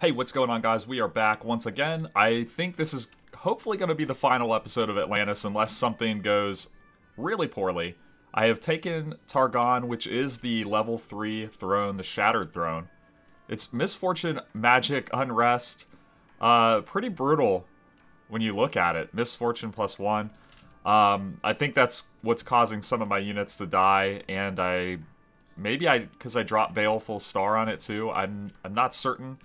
Hey, what's going on, guys? We are back once again. I think this is hopefully going to be the final episode of Atlantis unless something goes really poorly. I have taken Targon, which is the level 3 throne, the Shattered Throne. It's Misfortune, Magic, Unrest. Pretty brutal when you look at it. Misfortune +1. I think that's what's causing some of my units to die, and because I dropped Baleful Star on it too. I'm not certain.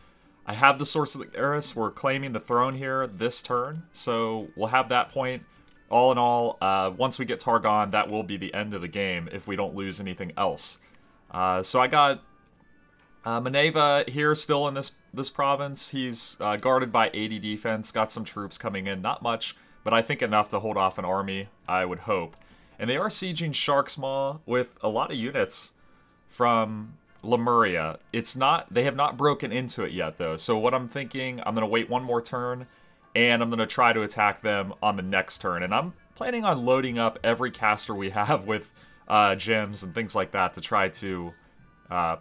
I have the Source of the Eris. We're claiming the throne here this turn, so we'll have that point. All in all, once we get Targon, that will be the end of the game if we don't lose anything else. So I got Maneva here still in this province. He's guarded by 80 defense, got some troops coming in. Not much, but I think enough to hold off an army, I would hope. And they are sieging Shark's Maw with a lot of units from Lemuria. They have not broken into it yet, though. So what I'm thinking, I'm going to wait one more turn, and I'm going to try to attack them on the next turn. And I'm planning on loading up every caster we have with gems and things like that to try to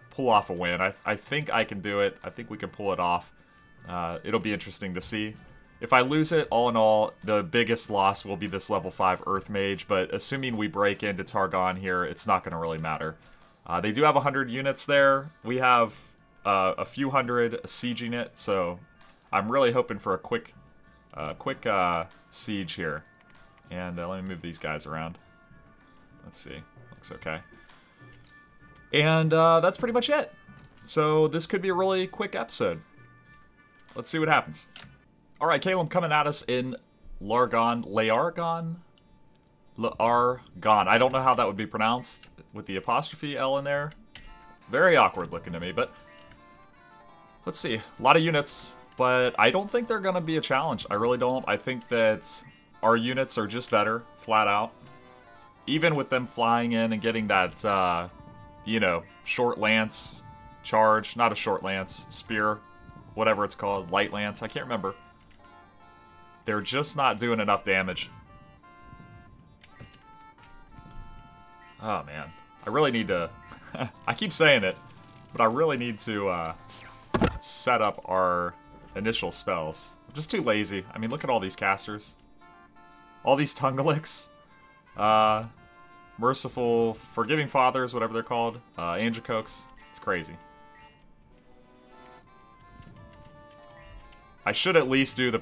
pull off a win. I think I can do it. I think we can pull it off. It'll be interesting to see. If I lose it, all in all, the biggest loss will be this level 5 Earth Mage, but assuming we break into Targon here, it's not going to really matter. They do have 100 units there. We have a few hundred sieging it, so I'm really hoping for a quick siege here. And let me move these guys around. Let's see. Looks okay. And that's pretty much it. So this could be a really quick episode. Let's see what happens. Alright, Caleb coming at us in Largon. Largon? Largon. I don't know how that would be pronounced with the apostrophe L in there. Very awkward looking to me, but let's see. A lot of units, but I don't think they're going to be a challenge. I really don't. I think that our units are just better, flat out. Even with them flying in and getting that, you know, short lance charge. Not a short lance, spear, whatever it's called, light lance. I can't remember. They're just not doing enough damage. Oh, man. I really need to... I keep saying it, but I really need to set up our initial spells. I'm just too lazy. I mean, look at all these casters. All these Tungaliks. Merciful Forgiving Fathers, whatever they're called. Angekokes. It's crazy. I should at least do the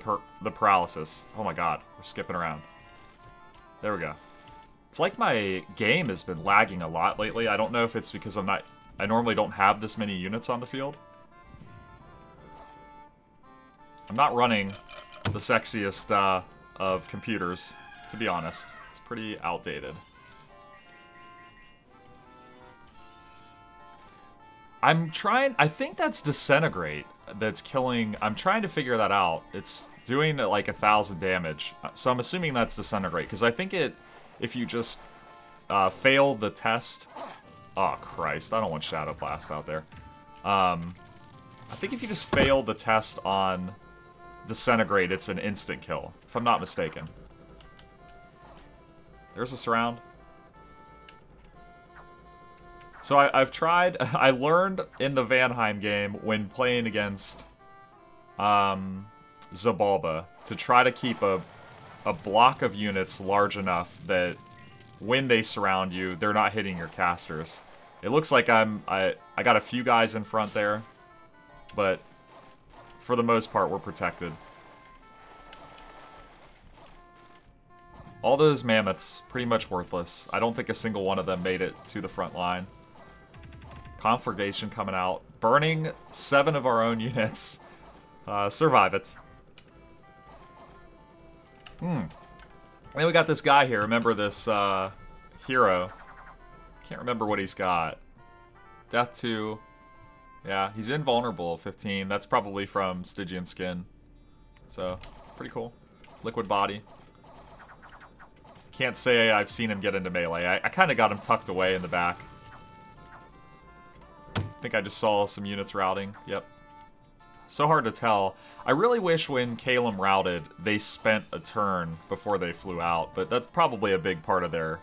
paralysis. Oh my god, we're skipping around. There we go. It's like my game has been lagging a lot lately. I don't know if it's because I normally don't have this many units on the field. I'm not running the sexiest of computers, to be honest. It's pretty outdated. I think that's Disintegrate that's killing. I'm trying to figure that out. It's doing like 1,000 damage. So I'm assuming that's Disintegrate, because I think if you just fail the test... Oh, Christ. I don't want Shadow Blast out there. I think if you just fail the test on Disintegrate, it's an instant kill, if I'm not mistaken. There's a surround. So I've tried... I learned in the Vanheim game when playing against Zabalba to try to keep a block of units large enough that when they surround you, they're not hitting your casters. It looks like I got a few guys in front there, but for the most part, we're protected. All those mammoths, pretty much worthless. I don't think a single one of them made it to the front line. Conflagration coming out. Burning 7 of our own units. Survive it. And then we got this guy here. Remember this hero. Can't remember what he's got. Death 2. Yeah, he's invulnerable, 15. That's probably from Stygian Skin. So, pretty cool. Liquid body. Can't say I've seen him get into melee. I kind of got him tucked away in the back. I think I just saw some units routing. Yep. So hard to tell. I really wish when Calum routed, they spent a turn before they flew out, but that's probably a big part of their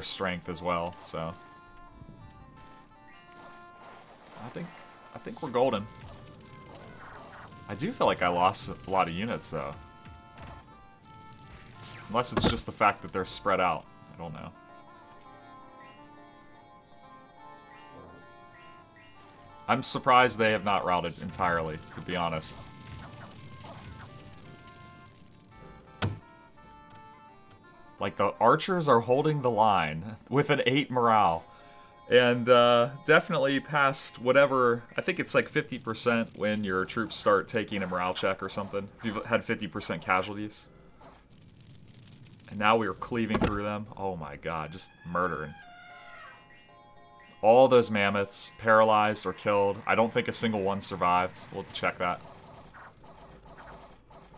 strength as well, so. I think we're golden. I do feel like I lost a lot of units, though. Unless it's just the fact that they're spread out. I don't know. I'm surprised they have not routed entirely, to be honest. Like, the archers are holding the line with an 8 morale. And definitely past whatever, I think it's like 50% when your troops start taking a morale check or something. If you've had 50% casualties. And now we are cleaving through them. Oh my god, just murdering. All those mammoths paralyzed or killed. I don't think a single one survived. We'll have to check that.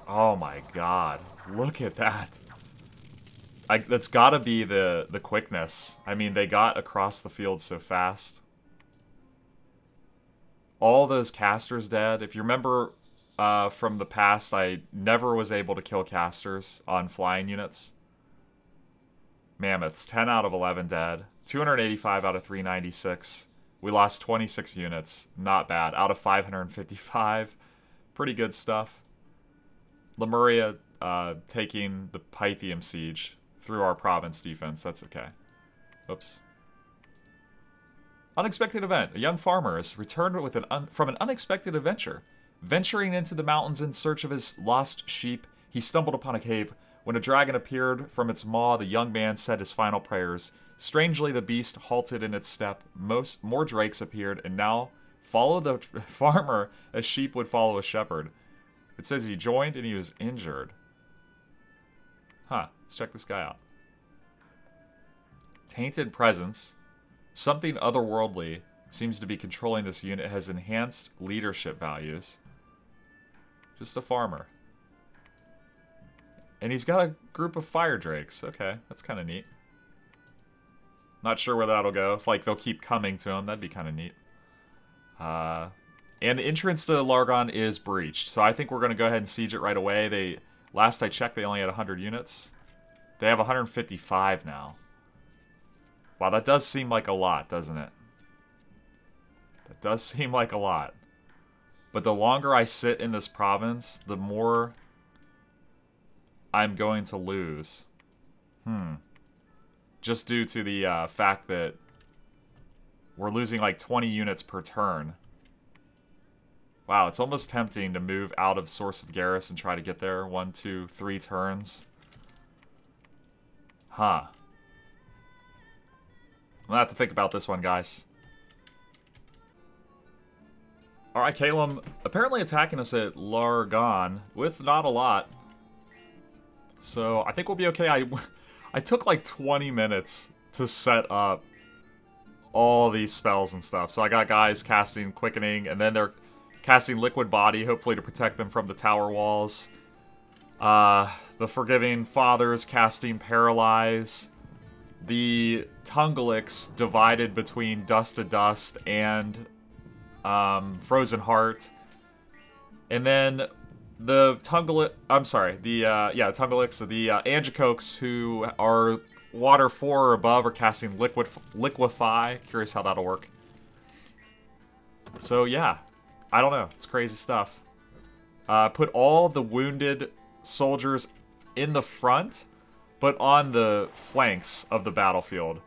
Oh my god, look at that. That's gotta be the quickness. I mean, they got across the field so fast. All those casters dead. If you remember from the past, I never was able to kill casters on flying units. Mammoths, 10 out of 11 dead. 285 out of 396. We lost 26 units. Not bad. Out of 555. Pretty good stuff. Lemuria taking the Pythium siege through our province defense. That's okay. Oops. Unexpected event. A young farmer has returned with from an unexpected adventure. Venturing into the mountains in search of his lost sheep, he stumbled upon a cave. When a dragon appeared from its maw, the young man said his final prayers. Strangely, the beast halted in its step. More drakes appeared, and now followed the farmer as sheep would follow a shepherd. It says he joined and he was injured. Huh, let's check this guy out. Tainted presence. Something otherworldly seems to be controlling this unit. It has enhanced leadership values. Just a farmer. And he's got a group of fire drakes. Okay, that's kind of neat. Not sure where that'll go. If like they'll keep coming to him, that'd be kind of neat. And the entrance to Largon is breached. So I think we're going to go ahead and siege it right away. Last I checked, they only had 100 units. They have 155 now. Wow, that does seem like a lot, doesn't it? That does seem like a lot. But the longer I sit in this province, the more I'm going to lose. Just due to the fact that we're losing like 20 units per turn. Wow, it's almost tempting to move out of Source of Garrus and try to get there. 1, 2, 3 turns. Huh. I'm gonna have to think about this one, guys. Alright, Calum apparently attacking us at Largon with not a lot. So, I think we'll be okay. I took like 20 minutes to set up all these spells and stuff. So I got guys casting Quickening, and then they're casting Liquid Body, hopefully to protect them from the tower walls. The Forgiving Fathers casting Paralyze. The Tungalix divided between Dust to Dust and Frozen Heart. And then the Tungalix, I'm sorry, the Tungalix, the Angekokes, who are Water 4 or above, are casting Liquefy. Curious how that'll work. So yeah, I don't know. It's crazy stuff. Put all the wounded soldiers in the front, but on the flanks of the battlefield.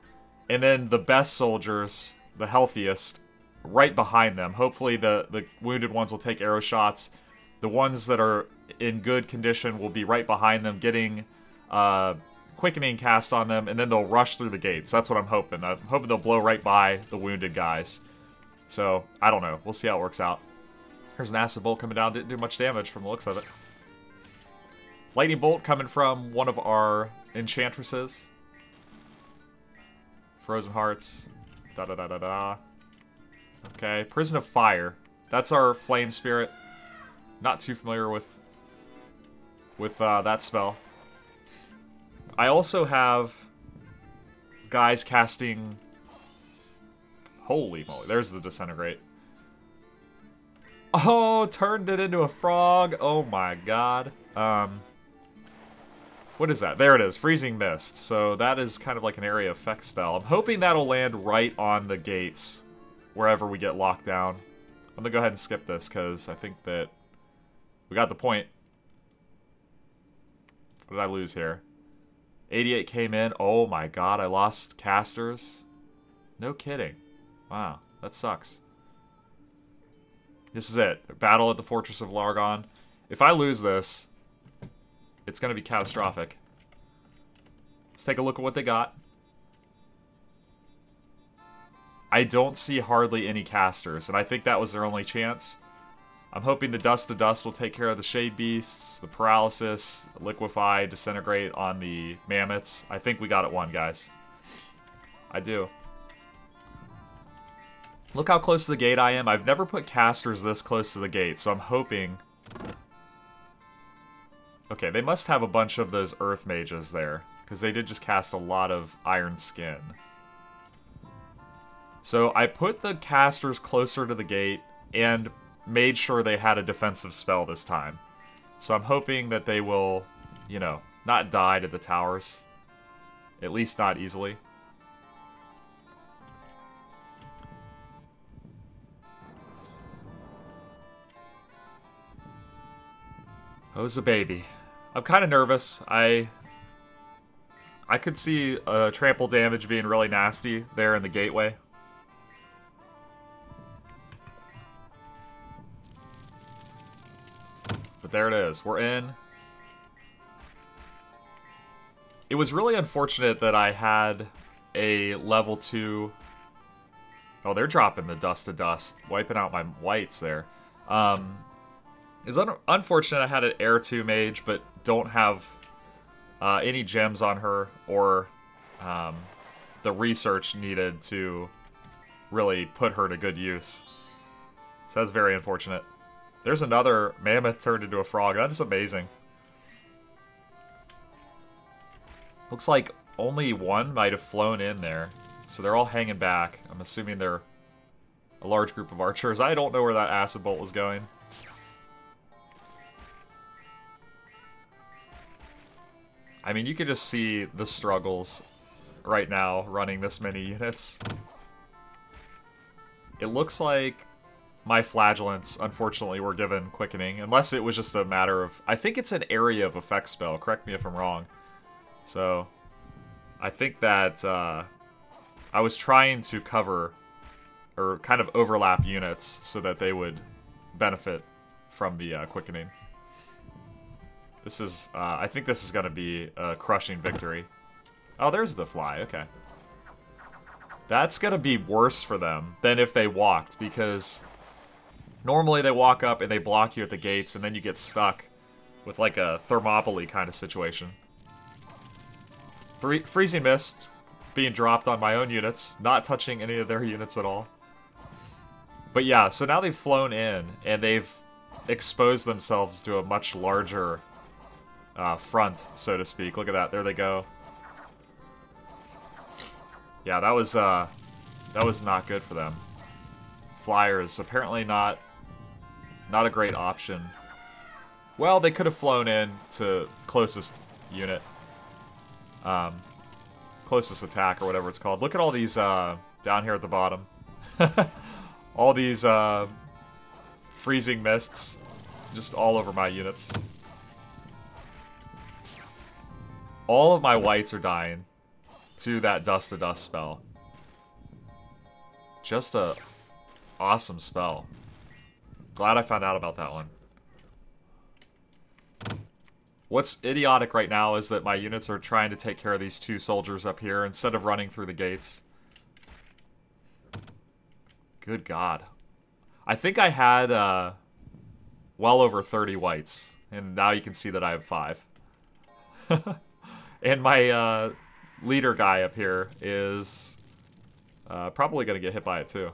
And then the best soldiers, the healthiest, right behind them. Hopefully the wounded ones will take arrow shots. The ones that are in good condition will be right behind them, getting Quickening cast on them, and then they'll rush through the gates. That's what I'm hoping. I'm hoping they'll blow right by the wounded guys. So, I don't know. We'll see how it works out. Here's an Acid Bolt coming down. Didn't do much damage from the looks of it. Lightning Bolt coming from one of our Enchantresses. Frozen Hearts. Da-da-da-da-da. Okay, Prison of Fire. That's our Flame Spirit. Not too familiar with that spell. I also have guys casting... Holy moly, there's the Disintegrate. Oh, turned it into a frog. Oh my god. What is that? There it is, Freezing Mist. So that is kind of like an area effect spell. I'm hoping that'll land right on the gates, wherever we get locked down. I'm gonna go ahead and skip this, because I think that We got the point. What did I lose here? 88 came in. Oh my god, I lost casters. No kidding. Wow, that sucks. This is it. Battle at the Fortress of Largon. If I lose this, it's going to be catastrophic. Let's take a look at what they got. I don't see hardly any casters, and I think that was their only chance. I'm hoping the Dust to Dust will take care of the Shade Beasts, the Paralysis, Liquefy, Disintegrate on the Mammoths. I think we got it won, guys. I do. Look how close to the gate I am. I've never put casters this close to the gate, so I'm hoping... Okay, they must have a bunch of those Earth Mages there, because they did just cast a lot of Iron Skin. So I put the casters closer to the gate, and made sure they had a defensive spell this time. So I'm hoping that they will, you know, not die to the towers. At least not easily. Who's a baby? I'm kind of nervous. I could see trample damage being really nasty there in the gateway. But there it is. We're in. It was really unfortunate that I had a level 2... Oh, they're dropping the Dust to Dust. Wiping out my whites there. It's unfortunate I had an Air 2 mage, but don't have any gems on her or the research needed to really put her to good use. So that's very unfortunate. There's another mammoth turned into a frog. That is amazing. Looks like only one might have flown in there. So they're all hanging back. I'm assuming they're a large group of archers. I don't know where that acid bolt was going. I mean, you could just see the struggles right now running this many units. It looks like my flagellants, unfortunately, were given quickening, unless it was just a matter of... I think it's an area of effect spell, correct me if I'm wrong. So, I think that I was trying to cover, or kind of overlap units, so that they would benefit from the quickening. This is, I think this is going to be a crushing victory. Oh, there's the fly, okay. That's going to be worse for them than if they walked, because... Normally they walk up and they block you at the gates and then you get stuck with like a Thermopylae kind of situation. Freezing Mist being dropped on my own units, not touching any of their units at all. But yeah, so now they've flown in and they've exposed themselves to a much larger front, so to speak. Look at that, there they go. Yeah, that was not good for them. Flyers, apparently not a great option. Well, they could have flown in to closest unit. Closest attack, or whatever it's called. Look at all these, down here at the bottom. All these, freezing mists. Just all over my units. All of my whites are dying to that Dust to Dust spell. Just a awesome spell. Glad I found out about that one. What's idiotic right now is that my units are trying to take care of these two soldiers up here instead of running through the gates. Good God. I think I had well over 30 whites, and now you can see that I have 5. And my leader guy up here is probably going to get hit by it too.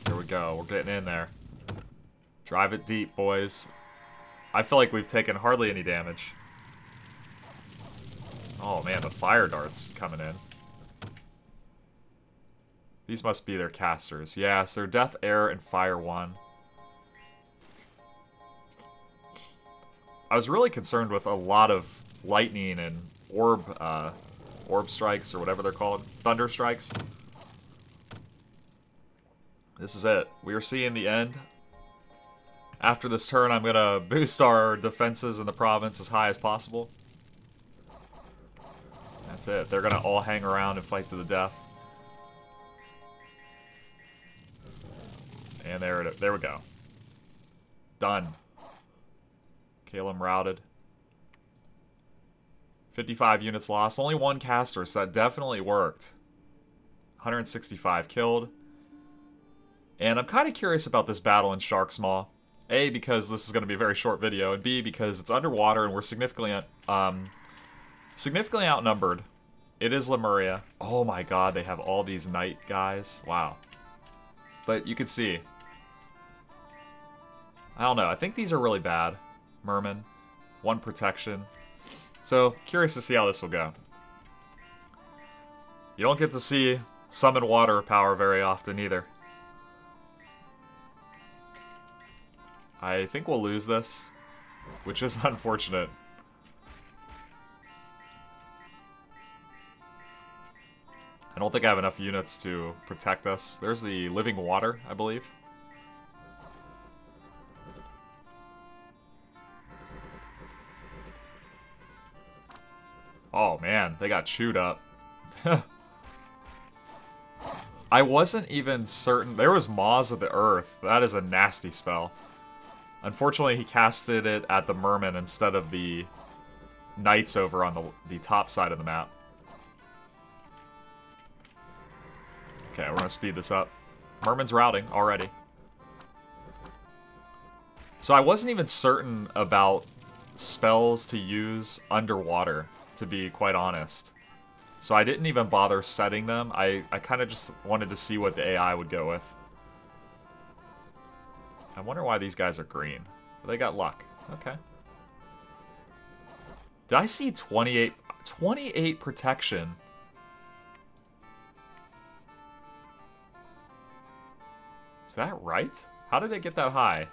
Here we go. We're getting in there. Drive it deep, boys. I feel like we've taken hardly any damage. Oh man, the fire darts coming in. These must be their casters. Yes, they're Death, Air, and Fire 1. I was really concerned with a lot of lightning and orb strikes, or whatever they're called. Thunder strikes. This is it. We are seeing the end. After this turn, I'm going to boost our defenses in the province as high as possible. That's it. They're going to all hang around and fight to the death. And there we go. Done. Calum routed. 55 units lost. Only one caster, so that definitely worked. 165 killed. And I'm kind of curious about this battle in Shark's Maw. A, because this is going to be a very short video, and B, because it's underwater and we're significantly outnumbered. It is Lemuria. Oh my god, they have all these knight guys. Wow. But you can see. I don't know. I think these are really bad. Merman. 1 protection. So, curious to see how this will go. You don't get to see summon water power very often either. I think we'll lose this, which is unfortunate. I don't think I have enough units to protect us. There's the living water, I believe. Oh man, they got chewed up. I wasn't even certain. There was Maws of the Earth. That is a nasty spell. Unfortunately, he casted it at the Merman instead of the Knights over on the top side of the map. Okay, we're going to speed this up. Merman's routing already. So I wasn't even certain about spells to use underwater, to be quite honest. So I didn't even bother setting them. I kind of just wanted to see what the AI would go with. I wonder why these guys are green. They got luck. Okay. Did I see 28 protection? Is that right? How did it get that high?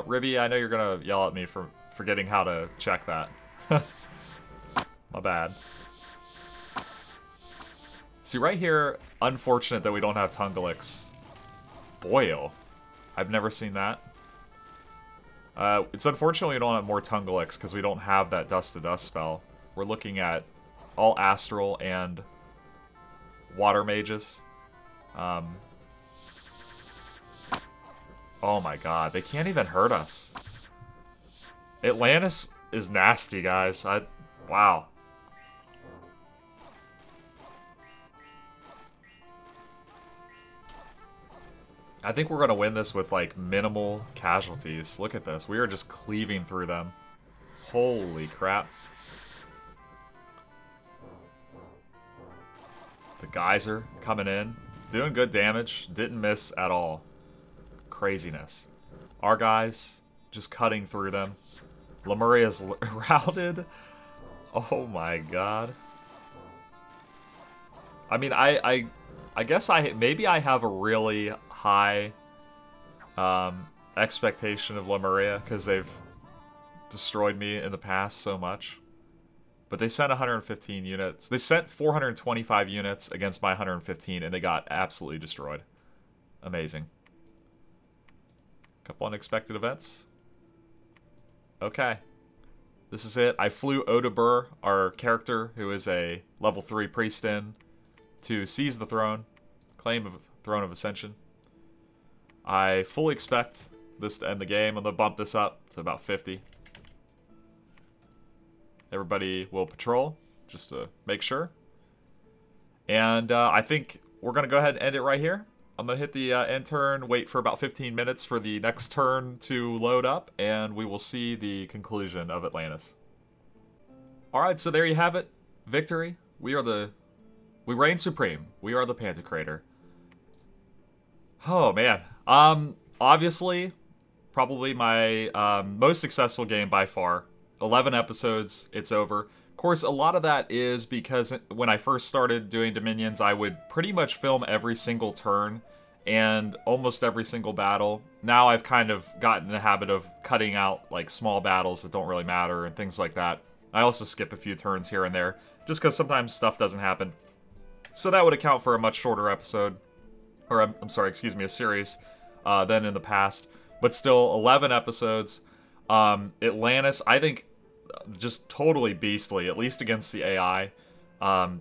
Ribby, I know you're gonna yell at me for forgetting how to check that. My bad. See, right here, unfortunate that we don't have Tungalix. Boil. I've never seen that. It's unfortunate we don't have more Tungalix because we don't have that Dust to Dust spell. We're looking at all Astral and Water Mages. Oh my god, they can't even hurt us. Atlantis is nasty, guys. Wow. I think we're going to win this with, like, minimal casualties. Look at this. We are just cleaving through them. Holy crap. The Geyser coming in. Doing good damage. Didn't miss at all. Craziness. Our guys just cutting through them. Lemuria's routed. Oh my god. I mean, I guess maybe I have a really high expectation of Lemuria because they've destroyed me in the past so much. But they sent 115 units. They sent 425 units against my 115 and they got absolutely destroyed. Amazing. Couple unexpected events. Okay. This is it. I flew Odabur, our character, who is a level 3 priest in, to seize the throne. Claim of Throne of Ascension. I fully expect this to end the game. I'm going to bump this up to about 50. Everybody will patrol, just to make sure. And I think we're going to go ahead and end it right here. I'm going to hit the end turn, wait for about 15 minutes for the next turn to load up, and we will see the conclusion of Atlantis. Alright, so there you have it. Victory. We reign supreme. We are the Pantokrator. Oh, man. Obviously, probably my most successful game by far. 11 episodes, it's over. Of course, a lot of that is because when I first started doing Dominions, I would pretty much film every single turn and almost every single battle. Now I've kind of gotten in the habit of cutting out like small battles that don't really matter and things like that. I also skip a few turns here and there, just because sometimes stuff doesn't happen. So that would account for a much shorter episode. or I'm sorry, excuse me, a series than in the past. But still, 11 episodes. Atlantis, I think, just totally beastly, at least against the AI.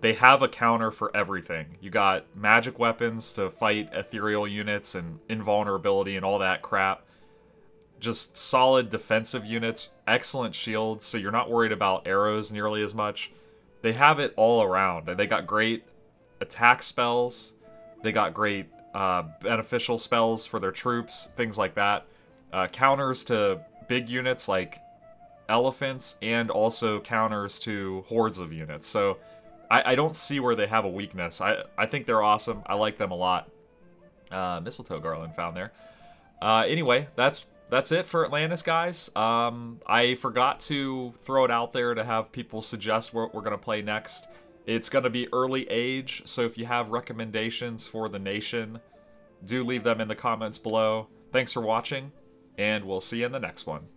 They have a counter for everything. You got magic weapons to fight ethereal units and invulnerability and all that crap. Just solid defensive units, excellent shields, so you're not worried about arrows nearly as much. They have it all around. They got great attack spells. They got great beneficial spells for their troops, things like that. Counters to big units like elephants, and also counters to hordes of units. So I don't see where they have a weakness. I think they're awesome. I like them a lot. Mistletoe garland found there. Anyway, that's it for Atlantis, guys. I forgot to throw it out there to have people suggest what we're going to play next. It's going to be early age, so if you have recommendations for the nation, do leave them in the comments below. Thanks for watching, and we'll see you in the next one.